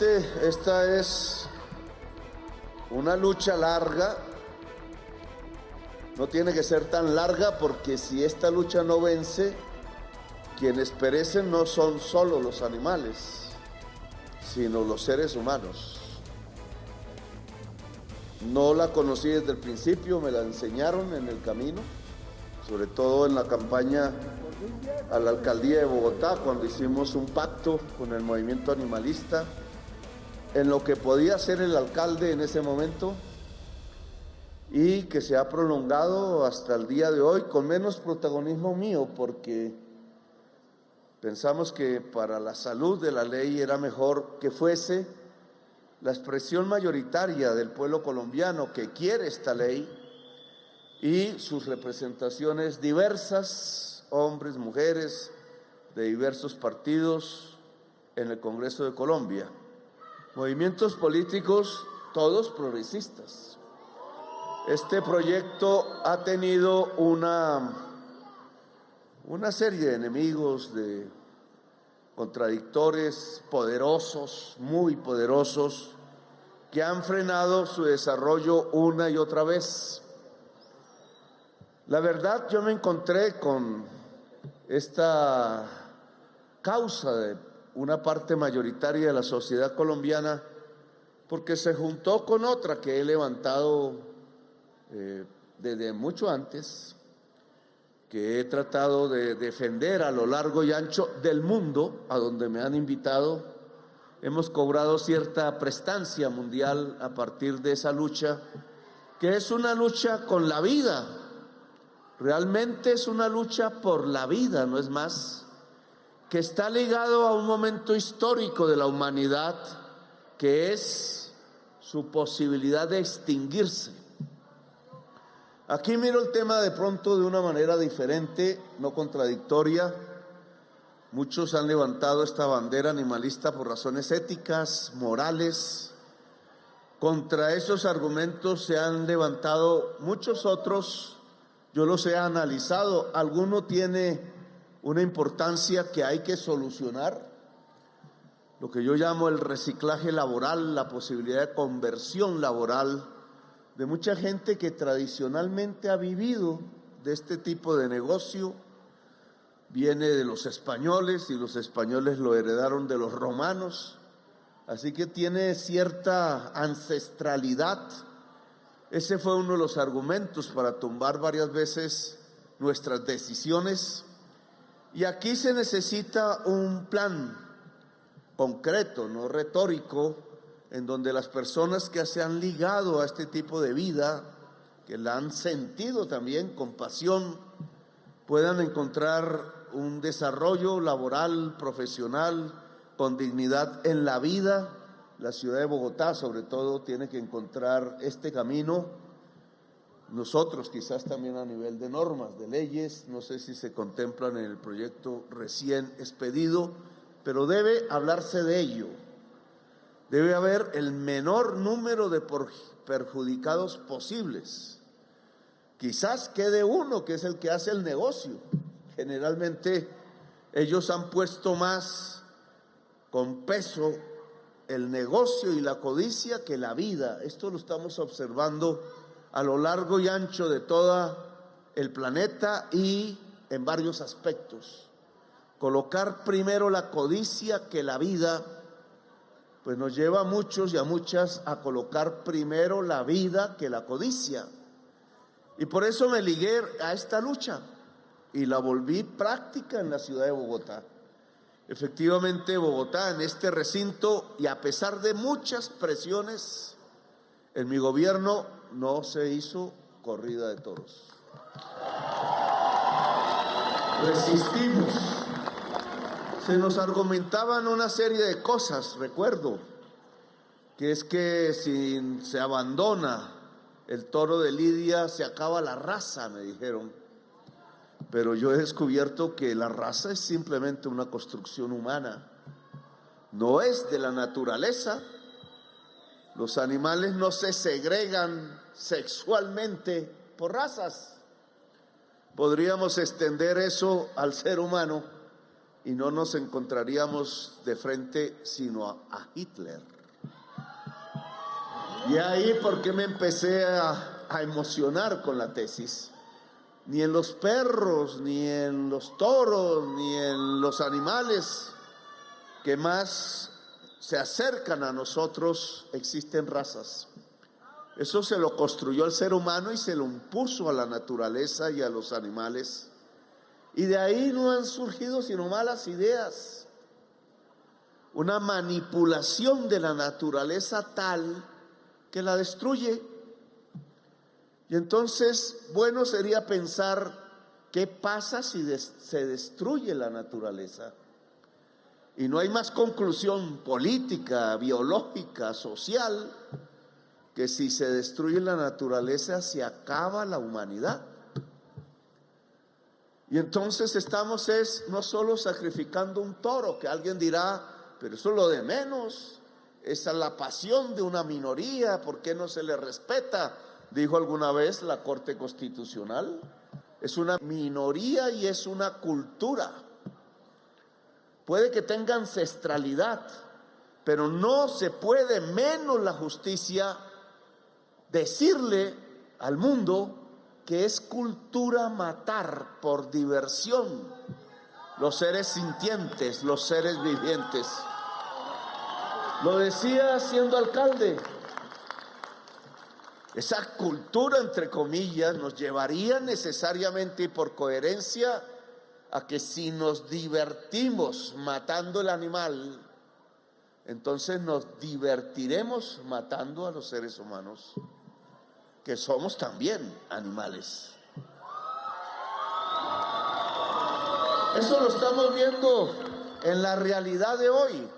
Efectivamente, esta es una lucha larga. No tiene que ser tan larga porque si esta lucha no vence, quienes perecen no son solo los animales, sino los seres humanos. No la conocí desde el principio, me la enseñaron en el camino, sobre todo en la campaña a la alcaldía de Bogotá, cuando hicimos un pacto con el movimiento animalista, en lo que podía ser el alcalde en ese momento, y que se ha prolongado hasta el día de hoy con menos protagonismo mío, porque pensamos que para la salud de la ley era mejor que fuese la expresión mayoritaria del pueblo colombiano que quiere esta ley y sus representaciones diversas, hombres, mujeres, de diversos partidos en el Congreso de Colombia. Movimientos políticos, todos progresistas. Este proyecto ha tenido una serie de enemigos, de contradictores poderosos, muy poderosos, que han frenado su desarrollo una y otra vez. La verdad, yo me encontré con esta causa de una parte mayoritaria de la sociedad colombiana porque se juntó con otra que he levantado desde mucho antes, que he tratado de defender a lo largo y ancho del mundo, a donde me han invitado. Hemos cobrado cierta prestancia mundial a partir de esa lucha, que es una lucha con la vida. Realmente es una lucha por la vida, no es más, que está ligado a un momento histórico de la humanidad, que es su posibilidad de extinguirse. Aquí miro el tema de pronto de una manera diferente, no contradictoria. Muchos han levantado esta bandera animalista por razones éticas, morales. Contra esos argumentos se han levantado muchos otros. Yo los he analizado. Alguno tiene una importancia que hay que solucionar, lo que yo llamo el reciclaje laboral, la posibilidad de conversión laboral de mucha gente que tradicionalmente ha vivido de este tipo de negocio. Viene de los españoles y los españoles lo heredaron de los romanos, así que tiene cierta ancestralidad. Ese fue uno de los argumentos para tumbar varias veces nuestras decisiones. Y aquí se necesita un plan concreto, no retórico, en donde las personas que se han ligado a este tipo de vida, que la han sentido también con pasión, puedan encontrar un desarrollo laboral, profesional, con dignidad en la vida. La ciudad de Bogotá, sobre todo, tiene que encontrar este camino. Nosotros quizás también a nivel de normas, de leyes, no sé si se contemplan en el proyecto recién expedido, pero debe hablarse de ello. Debe haber el menor número de perjudicados posibles. Quizás quede uno, que es el que hace el negocio. Generalmente ellos han puesto más con peso el negocio y la codicia que la vida. Esto lo estamos observando a lo largo y ancho de todo el planeta y en varios aspectos. Colocar primero la codicia que la vida, pues nos lleva a muchos y a muchas a colocar primero la vida que la codicia. Y por eso me ligué a esta lucha y la volví práctica en la ciudad de Bogotá. Efectivamente, Bogotá, en este recinto, y a pesar de muchas presiones, en mi gobierno no se hizo corrida de toros. Resistimos. Se nos argumentaban una serie de cosas, recuerdo, que es que si se abandona el toro de Lidia se acaba la raza, me dijeron. Pero yo he descubierto que la raza es simplemente una construcción humana, no es de la naturaleza. Los animales no se segregan sexualmente por razas. Podríamos extender eso al ser humano y no nos encontraríamos de frente sino a Hitler. Y ahí porque me empecé a emocionar con la tesis. Ni en los perros, ni en los toros, ni en los animales que más se acercan a nosotros existen razas. Eso se lo construyó el ser humano y se lo impuso a la naturaleza y a los animales. Y de ahí no han surgido sino malas ideas. Una manipulación de la naturaleza tal que la destruye. Y entonces, bueno sería pensar qué pasa si se destruye la naturaleza. Y no hay más conclusión política, biológica, social, que si se destruye la naturaleza se acaba la humanidad. Y entonces estamos no solo sacrificando un toro, que alguien dirá, pero eso es lo de menos, esa es la pasión de una minoría, ¿por qué no se le respeta? Dijo alguna vez la Corte Constitucional, es una minoría y es una cultura. Puede que tenga ancestralidad, pero no se puede, menos la justicia, decirle al mundo que es cultura matar por diversión los seres sintientes, los seres vivientes. Lo decía siendo alcalde. Esa cultura, entre comillas, nos llevaría necesariamente y por coherencia a que si nos divertimos matando el animal, entonces nos divertiremos matando a los seres humanos, que somos también animales. Eso lo estamos viendo en la realidad de hoy.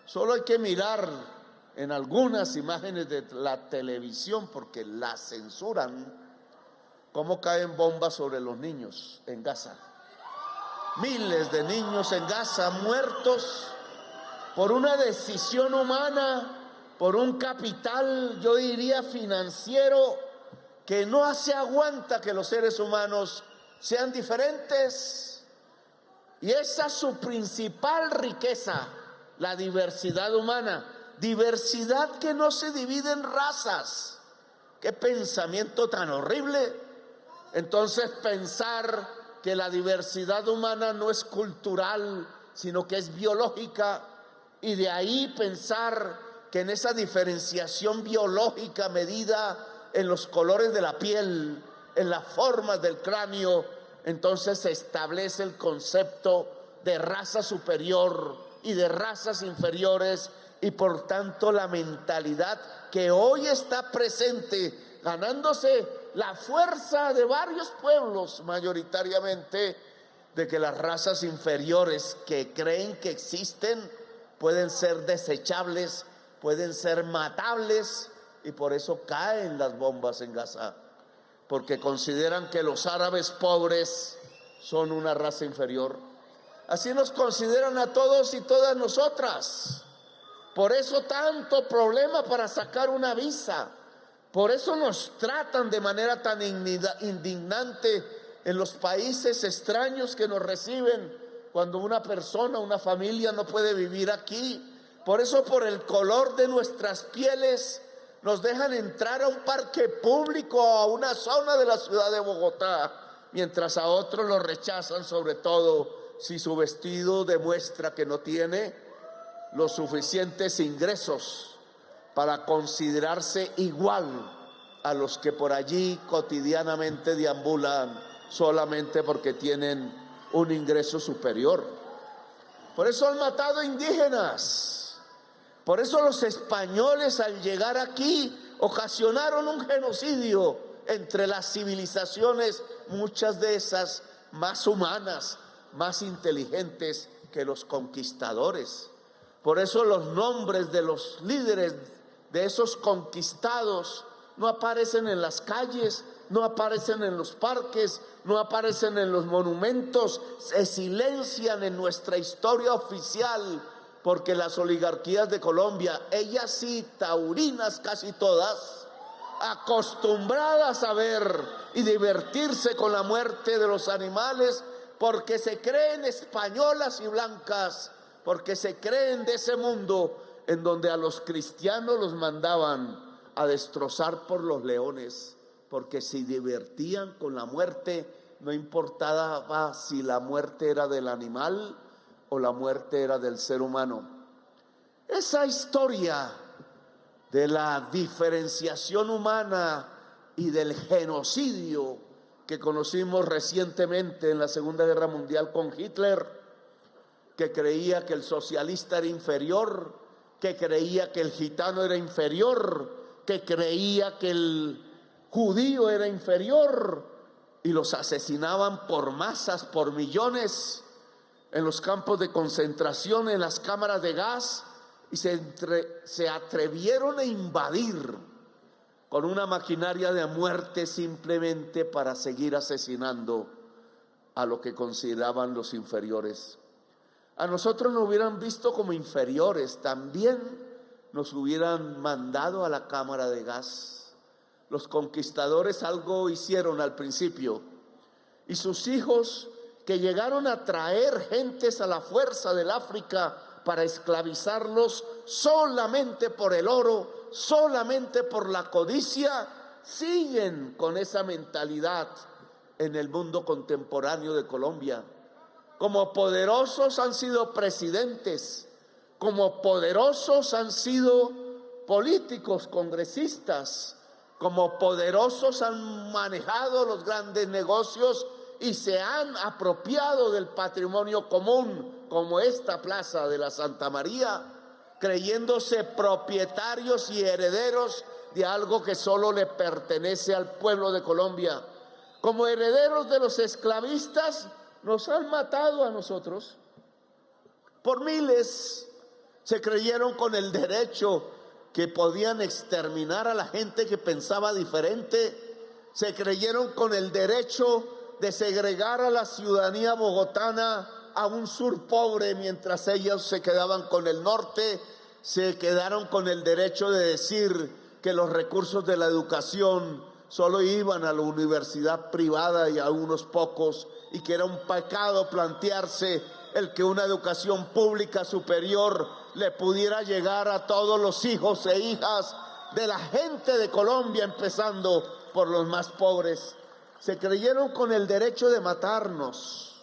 Solo hay que mirar en algunas imágenes de la televisión, porque la censuran, cómo caen bombas sobre los niños en Gaza. Miles de niños en Gaza muertos por una decisión humana, por un capital, yo diría financiero, que no se aguanta que los seres humanos sean diferentes. Y esa es su principal riqueza, la diversidad humana. Diversidad que no se divide en razas. Qué pensamiento tan horrible. Entonces pensar que la diversidad humana no es cultural, sino que es biológica, y de ahí pensar que en esa diferenciación biológica medida en los colores de la piel, en las formas del cráneo, entonces se establece el concepto de raza superior y de razas inferiores, y por tanto la mentalidad que hoy está presente, ganándose la fuerza de varios pueblos mayoritariamente, de que las razas inferiores que creen que existen pueden ser desechables, pueden ser matables, y por eso caen las bombas en Gaza, porque consideran que los árabes pobres son una raza inferior. Así nos consideran a todos y todas nosotras. Por eso tanto problema para sacar una visa. Por eso nos tratan de manera tan indignante en los países extraños que nos reciben, cuando una persona, una familia no puede vivir aquí. Por eso, por el color de nuestras pieles, nos dejan entrar a un parque público, a una zona de la ciudad de Bogotá, mientras a otros los rechazan, sobre todo si su vestido demuestra que no tiene los suficientes ingresos para considerarse igual a los que por allí cotidianamente deambulan solamente porque tienen un ingreso superior. Por eso han matado indígenas. Por eso los españoles, al llegar aquí, ocasionaron un genocidio entre las civilizaciones, muchas de esas más humanas, más inteligentes que los conquistadores. Por eso los nombres de los líderes de esos conquistados no aparecen en las calles, no aparecen en los parques, no aparecen en los monumentos, se silencian en nuestra historia oficial, porque las oligarquías de Colombia, ellas sí, taurinas casi todas, acostumbradas a ver y divertirse con la muerte de los animales, porque se creen españolas y blancas, porque se creen de ese mundo en donde a los cristianos los mandaban a destrozar por los leones, porque se divertían con la muerte, no importaba si la muerte era del animal o la muerte era del ser humano. Esa historia de la diferenciación humana y del genocidio que conocimos recientemente en la Segunda Guerra Mundial con Hitler, que creía que el socialista era inferior, que creía que el gitano era inferior, que creía que el judío era inferior, y los asesinaban por masas, por millones, en los campos de concentración, en las cámaras de gas, y se atrevieron a invadir con una maquinaria de muerte simplemente para seguir asesinando a lo que consideraban los inferiores. A nosotros nos hubieran visto como inferiores, también nos hubieran mandado a la cámara de gas. Los conquistadores algo hicieron al principio, y sus hijos, que llegaron a traer gentes a la fuerza del África para esclavizarlos solamente por el oro, solamente por la codicia, siguen con esa mentalidad en el mundo contemporáneo de Colombia. Como poderosos han sido presidentes, como poderosos han sido políticos, congresistas, como poderosos han manejado los grandes negocios y se han apropiado del patrimonio común, como esta plaza de la Santa María, creyéndose propietarios y herederos de algo que solo le pertenece al pueblo de Colombia. Como herederos de los esclavistas, nos han matado a nosotros. Por miles se creyeron con el derecho que podían exterminar a la gente que pensaba diferente. Se creyeron con el derecho de segregar a la ciudadanía bogotana a un sur pobre, mientras ellos se quedaban con el norte. Se quedaron con el derecho de decir que los recursos de la educación solo iban a la universidad privada y a unos pocos, y que era un pecado plantearse el que una educación pública superior le pudiera llegar a todos los hijos e hijas de la gente de Colombia, empezando por los más pobres. Se creyeron con el derecho de matarnos.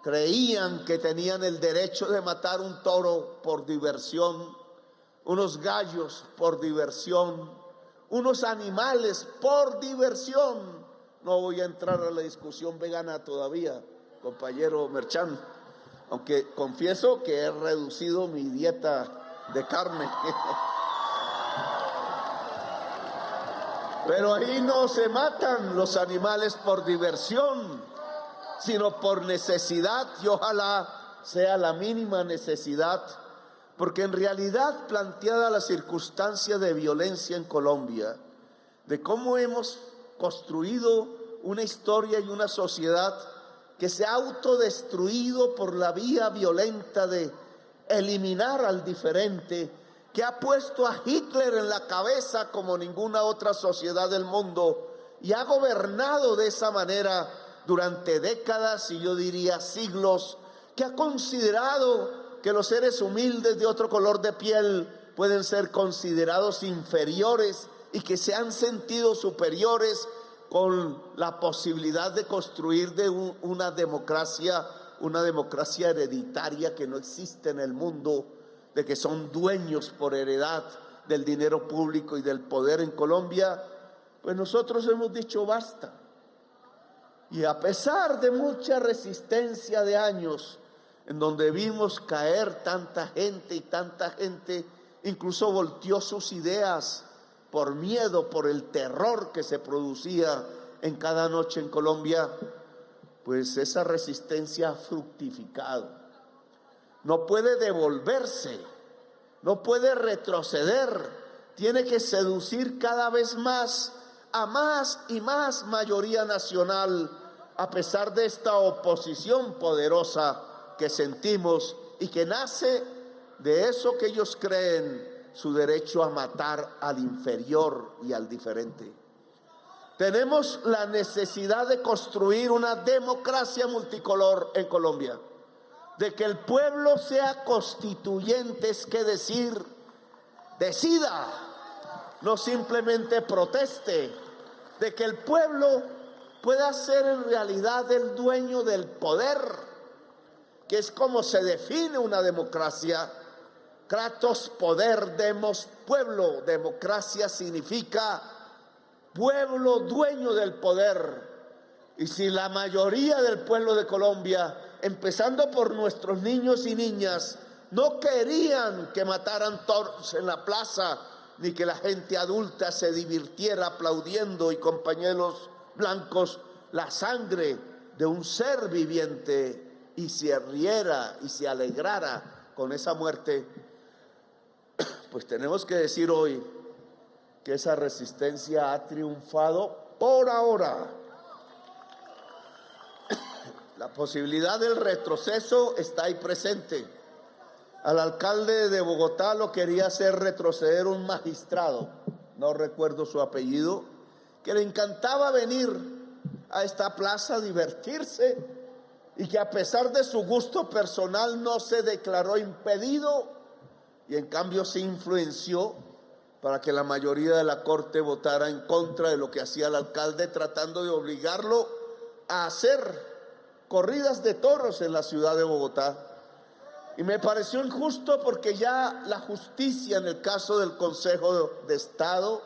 Creían que tenían el derecho de matar un toro por diversión, unos gallos por diversión, unos animales por diversión. No voy a entrar a la discusión vegana todavía, compañero Merchán, aunque confieso que he reducido mi dieta de carne. Pero ahí no se matan los animales por diversión, sino por necesidad, y ojalá sea la mínima necesidad, porque en realidad, planteada la circunstancia de violencia en Colombia, de cómo hemos construido una historia y una sociedad que se ha autodestruido por la vía violenta de eliminar al diferente, que ha puesto a Hitler en la cabeza como ninguna otra sociedad del mundo, y ha gobernado de esa manera durante décadas, y yo diría siglos, que ha considerado que los seres humildes de otro color de piel pueden ser considerados inferiores y que se han sentido superiores con la posibilidad de construir una democracia hereditaria que no existe en el mundo, de que son dueños por heredad del dinero público y del poder en Colombia. Pues nosotros hemos dicho basta. Y a pesar de mucha resistencia de años, en donde vimos caer tanta gente incluso volteó sus ideas por miedo, por el terror que se producía en cada noche en Colombia, pues esa resistencia ha fructificado. No puede devolverse, no puede retroceder, tiene que seducir cada vez más a más y más mayoría nacional, a pesar de esta oposición poderosa que sentimos y que nace de eso que ellos creen, su derecho a matar al inferior y al diferente. Tenemos la necesidad de construir una democracia multicolor en Colombia, de que el pueblo sea constituyente, es que decir, decida, no simplemente proteste, de que el pueblo pueda ser en realidad el dueño del poder, que es como se define una democracia. Kratos, poder, demos, pueblo. Democracia significa pueblo dueño del poder. Y si la mayoría del pueblo de Colombia, empezando por nuestros niños y niñas, no querían que mataran toros en la plaza, ni que la gente adulta se divirtiera aplaudiendo y con pañuelos blancos la sangre de un ser viviente, y se riera y se alegrara con esa muerte, pues tenemos que decir hoy que esa resistencia ha triunfado por ahora. La posibilidad del retroceso está ahí presente. Al alcalde de Bogotá lo quería hacer retroceder un magistrado, no recuerdo su apellido, que le encantaba venir a esta plaza a divertirse, y que a pesar de su gusto personal no se declaró impedido, y en cambio se influenció para que la mayoría de la corte votara en contra de lo que hacía el alcalde, tratando de obligarlo a hacer corridas de toros en la ciudad de Bogotá. Y me pareció injusto, porque ya la justicia en el caso del Consejo de Estado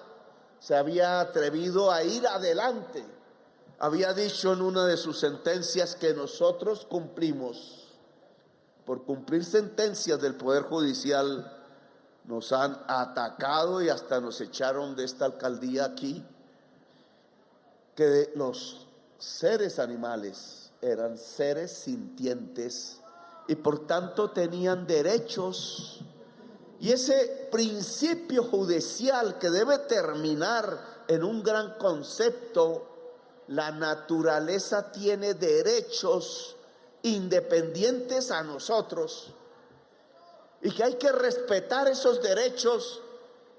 se había atrevido a ir adelante. Había dicho en una de sus sentencias que nosotros cumplimos. Por cumplir sentencias del Poder Judicial nos han atacado y hasta nos echaron de esta alcaldía aquí, que los seres animales eran seres sintientes y por tanto tenían derechos, y ese principio judicial que debe terminar en un gran concepto: la naturaleza tiene derechos independientes a nosotros, y que hay que respetar esos derechos,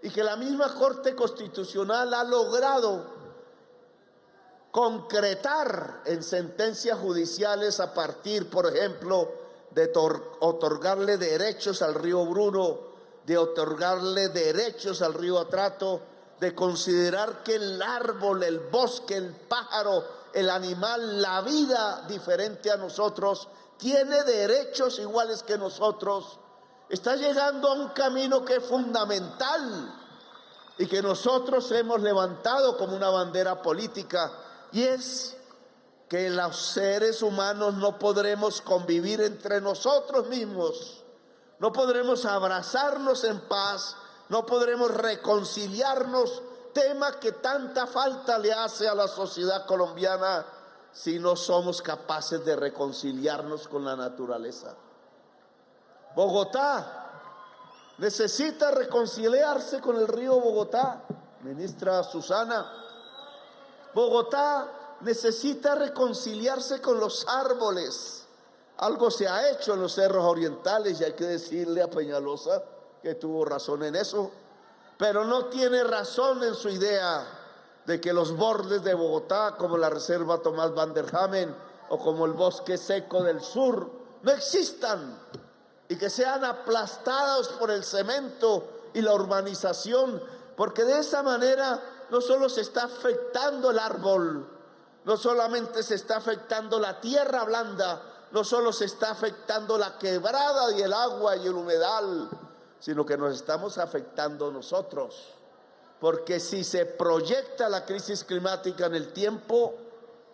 y que la misma Corte Constitucional ha logrado concretar en sentencias judiciales a partir, por ejemplo, de otorgarle derechos al río Bruno, de otorgarle derechos al río Atrato, de considerar que el árbol, el bosque, el pájaro, el animal, la vida diferente a nosotros, tiene derechos iguales que nosotros. Está llegando a un camino que es fundamental y que nosotros hemos levantado como una bandera política, y es que los seres humanos no podremos convivir entre nosotros mismos, no podremos abrazarnos en paz, no podremos reconciliarnos, tema que tanta falta le hace a la sociedad colombiana, si no somos capaces de reconciliarnos con la naturaleza. Bogotá necesita reconciliarse con el río Bogotá, ministra Susana. Bogotá necesita reconciliarse con los árboles. Algo se ha hecho en los cerros orientales, y hay que decirle a Peñalosa que tuvo razón en eso, pero no tiene razón en su idea de que los bordes de Bogotá, como la reserva Tomás Van der Hamen o como el bosque seco del sur, no existan y que sean aplastados por el cemento y la urbanización, porque de esa manera no solo se está afectando el árbol, no solamente se está afectando la tierra blanda, no solo se está afectando la quebrada y el agua y el humedal, sino que nos estamos afectando nosotros. Porque si se proyecta la crisis climática en el tiempo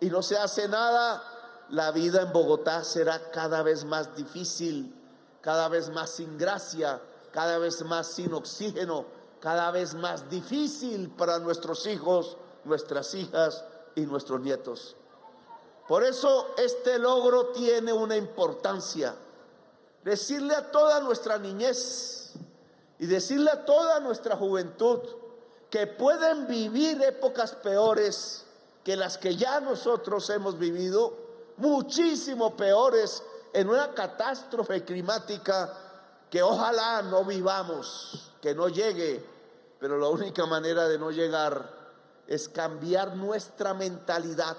y no se hace nada, la vida en Bogotá será cada vez más difícil, cada vez más sin gracia, cada vez más sin oxígeno, cada vez más difícil para nuestros hijos, nuestras hijas y nuestros nietos. Por eso este logro tiene una importancia. Decirle a toda nuestra niñez y decirle a toda nuestra juventud que pueden vivir épocas peores que las que ya nosotros hemos vivido, muchísimo peores, en una catástrofe climática que ojalá no vivamos, que no llegue, pero la única manera de no llegar es cambiar nuestra mentalidad.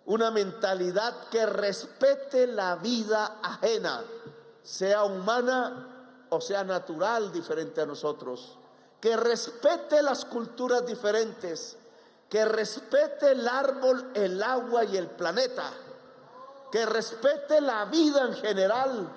Una mentalidad que respete la vida ajena, sea humana o sea natural, diferente a nosotros. Que respete las culturas diferentes, que respete el árbol, el agua y el planeta, que respete la vida en general,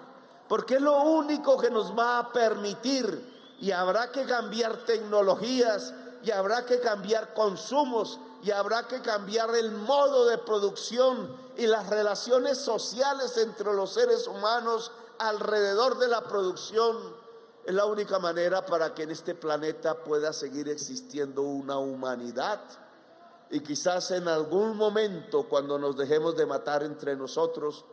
porque es lo único que nos va a permitir, y habrá que cambiar tecnologías, y habrá que cambiar consumos, y habrá que cambiar el modo de producción y las relaciones sociales entre los seres humanos alrededor de la producción. Es la única manera para que en este planeta pueda seguir existiendo una humanidad. Y quizás en algún momento, cuando nos dejemos de matar entre nosotros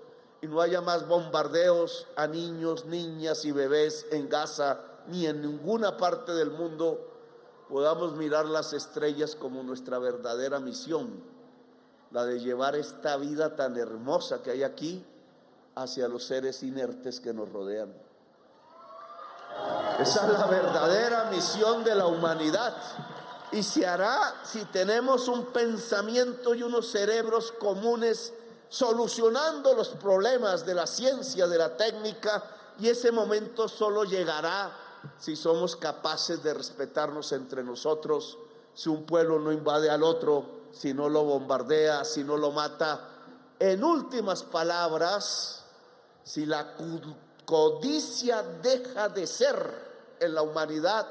y no haya más bombardeos a niños, niñas y bebés en Gaza ni en ninguna parte del mundo, podamos mirar las estrellas como nuestra verdadera misión, la de llevar esta vida tan hermosa que hay aquí hacia los seres inertes que nos rodean. Esa es la verdadera misión de la humanidad, y se hará si tenemos un pensamiento y unos cerebros comunes solucionando los problemas de la ciencia, de la técnica, y ese momento solo llegará si somos capaces de respetarnos entre nosotros, si un pueblo no invade al otro, si no lo bombardea, si no lo mata. En últimas palabras, si la codicia deja de ser en la humanidad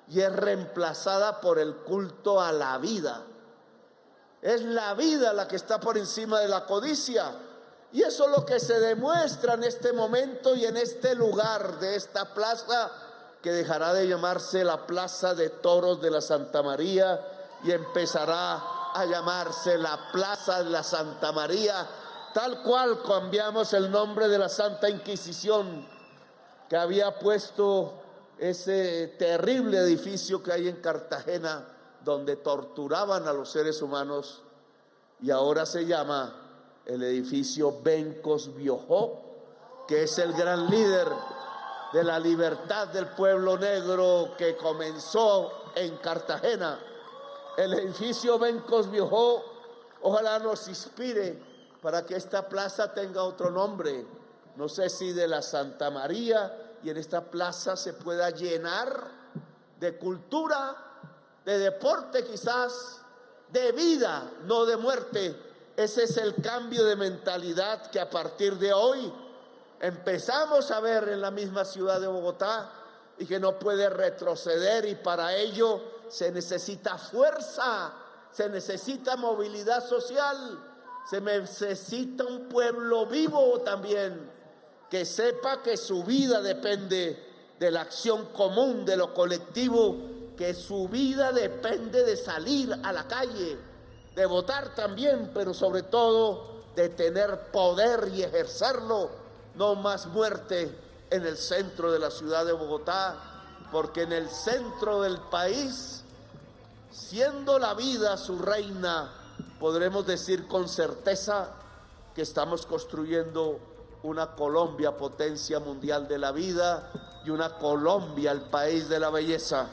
y es reemplazada por el culto a la vida. Es la vida la que está por encima de la codicia, y eso es lo que se demuestra en este momento y en este lugar de esta plaza, que dejará de llamarse la Plaza de Toros de la Santa María y empezará a llamarse la Plaza de la Santa María, tal cual cambiamos el nombre de la Santa Inquisición, que había puesto ese terrible edificio que hay en Cartagena, donde torturaban a los seres humanos, y ahora se llama el edificio Bencos Biojó, que es el gran líder de la libertad del pueblo negro que comenzó en Cartagena. El edificio Bencos Biojó ojalá nos inspire para que esta plaza tenga otro nombre, no sé si de la Santa María, y en esta plaza se pueda llenar de cultura, de deporte quizás, de vida, no de muerte. Ese es el cambio de mentalidad que a partir de hoy empezamos a ver en la misma ciudad de Bogotá, y que no puede retroceder, y para ello se necesita fuerza, se necesita movilidad social, se necesita un pueblo vivo también, que sepa que su vida depende de la acción común, de lo colectivo, que su vida depende de salir a la calle, de votar también, pero sobre todo de tener poder y ejercerlo. No más muerte en el centro de la ciudad de Bogotá, porque en el centro del país, siendo la vida su reina, podremos decir con certeza que estamos construyendo una Colombia potencia mundial de la vida, y una Colombia el país de la belleza.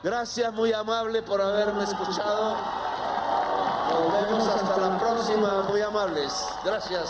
Gracias, muy amable, por haberme escuchado. Nos vemos hasta la próxima, muy amables. Gracias.